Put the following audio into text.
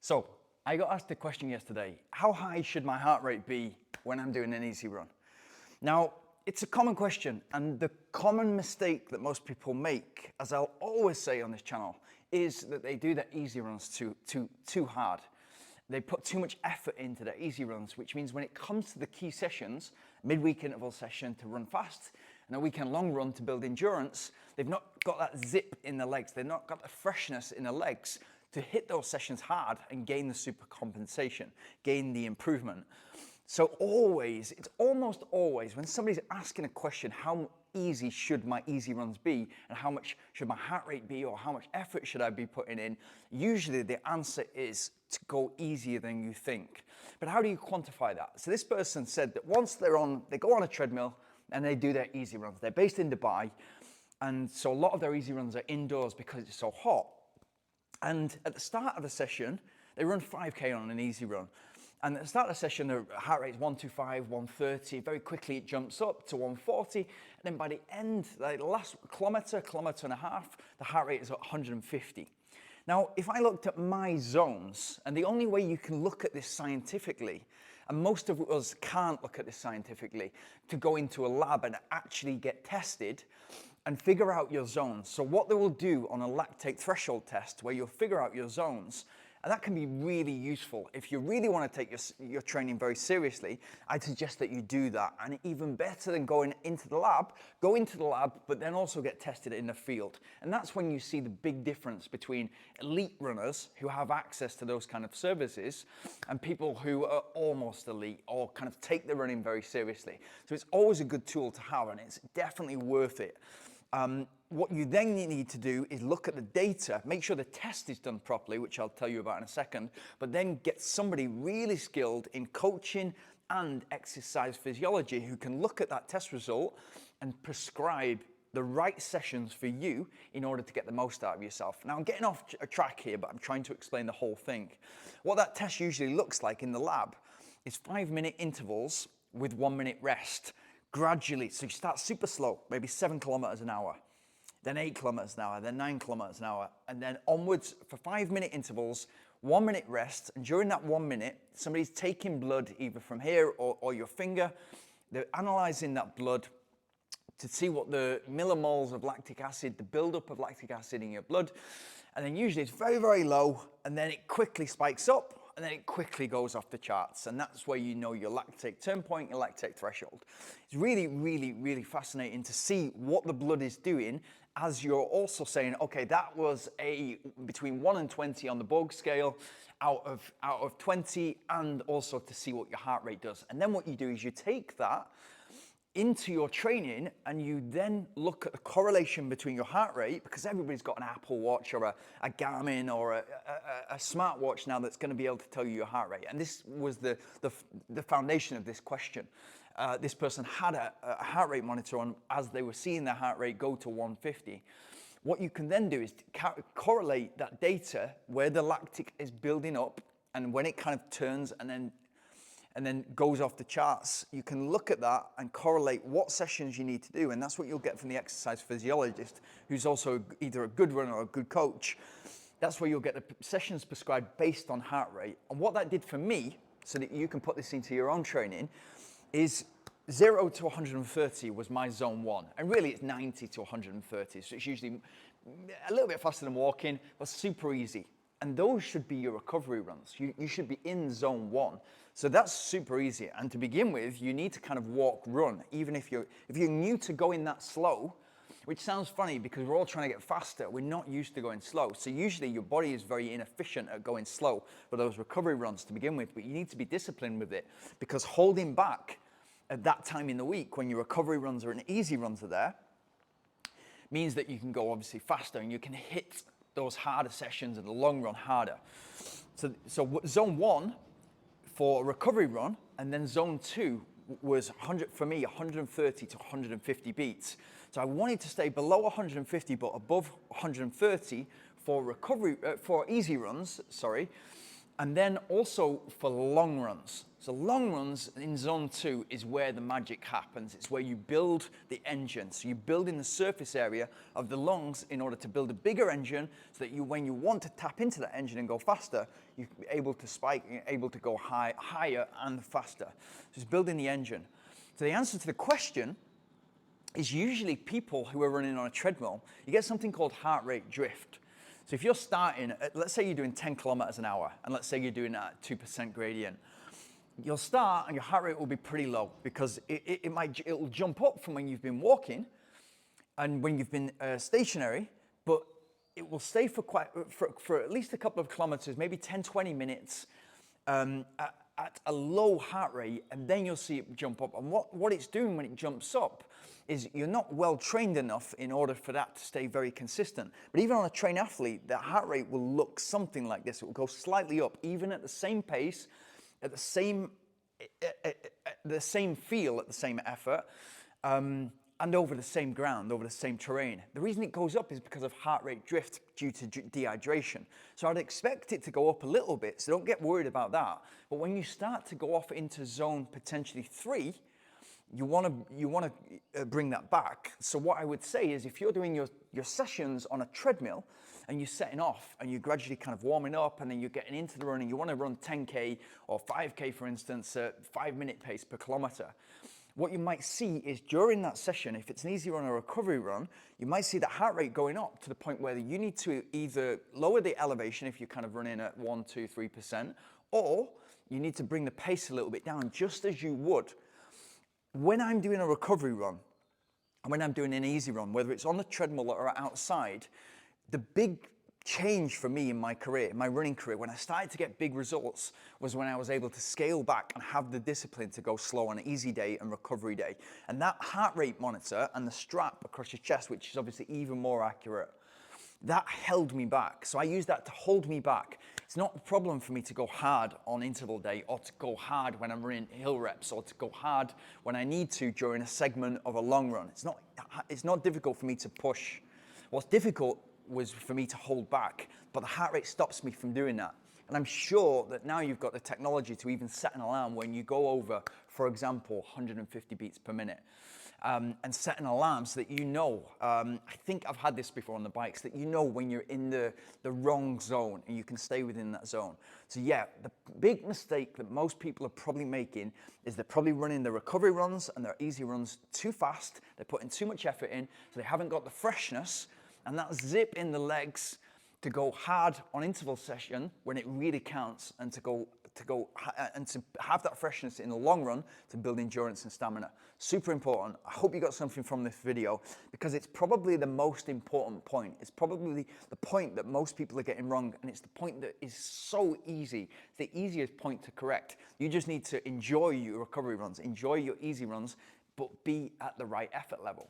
So I got asked a question yesterday, how high should my heart rate be when I'm doing an easy run? Now, it's a common question, and the common mistake that most people make, as I'll always say on this channel, is that they do their easy runs too hard. They put too much effort into their easy runs, which means when it comes to the key sessions, midweek interval session to run fast, and a weekend long run to build endurance, they've not got that zip in the legs, they've not got the freshness in the legs to hit those sessions hard and gain the super compensation, gain the improvement. So it's almost always, when somebody's asking a question, how easy should my easy runs be, and how much should my heart rate be, or how much effort should I be putting in, usually the answer is to go easier than you think. But how do you quantify that? So this person said that once they go on a treadmill and they do their easy runs. They're based in Dubai, and so a lot of their easy runs are indoors because it's so hot. And at the start of the session, they run 5K on an easy run. And at the start of the session, their heart rate is 125, 130. Very quickly, it jumps up to 140. And then by the end, like the last kilometer and a half, the heart rate is at 150. Now, if I looked at my zones, and the only way you can look at this scientifically, and most of us can't look at this scientifically, to go into a lab and actually get tested and figure out your zones. So what they will do on a lactate threshold test, where you'll figure out your zones, and that can be really useful. If you really want to take your training very seriously, I'd suggest that you do that. And even better than going into the lab, go into the lab, but then also get tested in the field. And that's when you see the big difference between elite runners who have access to those kind of services and people who are almost elite or kind of take the running very seriously. So it's always a good tool to have, and it's definitely worth it. What you then need to do is look at the data, make sure the test is done properly, which I'll tell you about in a second, but then get somebody really skilled in coaching and exercise physiology who can look at that test result and prescribe the right sessions for you in order to get the most out of yourself. Now, I'm getting off a track here, but I'm trying to explain the whole thing. What that test usually looks like in the lab is 5-minute intervals with 1-minute rest. Gradually, so you start super slow, maybe 7 kilometers an hour, then 8 kilometers an hour, then 9 kilometers an hour, and then onwards for 5-minute intervals, 1-minute rest. And during that 1 minute, somebody's taking blood either from here or your finger. They're analyzing that blood to see what the millimoles of lactic acid, the buildup of lactic acid in your blood. And then usually it's very, very low, and then it quickly spikes up, and then it quickly goes off the charts. And that's where you know your lactate turn point, your lactate threshold. It's really, really, really fascinating to see what the blood is doing as you're also saying, okay, that was between 1 and 20 on the Borg scale out of 20, and also to see what your heart rate does. And then what you do is you take that into your training, and you then look at the correlation between your heart rate, because everybody's got an Apple Watch or a Garmin or a smartwatch now that's going to be able to tell you your heart rate. And this was the foundation of this question. This person had a heart rate monitor on as they were seeing their heart rate go to 150. What you can then do is correlate that data where the lactic is building up, and when it kind of turns and then goes off the charts, you can look at that and correlate what sessions you need to do. And that's what you'll get from the exercise physiologist, who's also either a good runner or a good coach. That's where you'll get the sessions prescribed based on heart rate. And what that did for me, so that you can put this into your own training, is 0 to 130 was my zone 1. And really it's 90 to 130. So it's usually a little bit faster than walking, but super easy. And those should be your recovery runs. You should be in zone 1. So that's super easy. And to begin with, you need to kind of walk, run. Even if you're new to going that slow, which sounds funny because we're all trying to get faster. We're not used to going slow. So usually your body is very inefficient at going slow for those recovery runs to begin with. But you need to be disciplined with it, because holding back at that time in the week when your recovery runs and easy runs are there means that you can go obviously faster and you can hit those harder sessions in the long run harder. So zone 1 for a recovery run, and then zone 2 was 100 for me, 130 to 150 beats. So I wanted to stay below 150 but above 130 for recovery, for easy runs, sorry. And then also for long runs. So long runs in zone 2 is where the magic happens. It's where you build the engine. So you build in the surface area of the lungs in order to build a bigger engine so that when you want to tap into that engine and go faster, you're able to spike, you're able to go higher and faster. So it's building the engine. So the answer to the question is usually people who are running on a treadmill, you get something called heart rate drift. So if you're starting, let's say you're doing 10 kilometers an hour, and let's say you're doing that at 2% gradient, you'll start and your heart rate will be pretty low because it'll jump up from when you've been walking and when you've been stationary, but it will stay for at least a couple of kilometers, maybe 10, 20 minutes at a low heart rate, and then you'll see it jump up. And what it's doing when it jumps up is you're not well trained enough in order for that to stay very consistent. But even on a trained athlete, the heart rate will look something like this. It will go slightly up, even at the same pace, at the same feel, at the same effort, and over the same ground, over the same terrain. The reason it goes up is because of heart rate drift due to dehydration. So I'd expect it to go up a little bit, so don't get worried about that. But when you start to go off into zone potentially 3, you want to bring that back. So what I would say is if you're doing your sessions on a treadmill and you're setting off and you're gradually kind of warming up and then you're getting into the running, you want to run 10K or 5K, for instance, at 5-minute pace per kilometer. What you might see is during that session, if it's an easy run or a recovery run, you might see the heart rate going up to the point where you need to either lower the elevation if you're kind of running at 1, 2, 3%, or you need to bring the pace a little bit down, just as you would when I'm doing a recovery run, and when I'm doing an easy run, whether it's on the treadmill or outside. The big change for me in my career, in my running career, when I started to get big results, was when I was able to scale back and have the discipline to go slow on an easy day and recovery day. And that heart rate monitor and the strap across your chest, which is obviously even more accurate, that held me back. So I use that to hold me back. It's not a problem for me to go hard on interval day or to go hard when I'm running hill reps or to go hard when I need to during a segment of a long run. It's not difficult for me to push. What's difficult was for me to hold back, but the heart rate stops me from doing that. And I'm sure that now you've got the technology to even set an alarm when you go over, for example, 150 beats per minute. And set an alarm so that you know, I think I've had this before on the bikes, that you know when you're in the wrong zone and you can stay within that zone. So yeah, the big mistake that most people are probably making is they're probably running the recovery runs and their easy runs too fast. They're putting too much effort in, so they haven't got the freshness and that zip in the legs to go hard on interval session when it really counts, and to have that freshness in the long run to build endurance and stamina. Super important. I hope you got something from this video, because it's probably the most important point. It's probably the point that most people are getting wrong, and it's the point that is so easy. It's the easiest point to correct. You just need to enjoy your recovery runs, enjoy your easy runs, but be at the right effort level.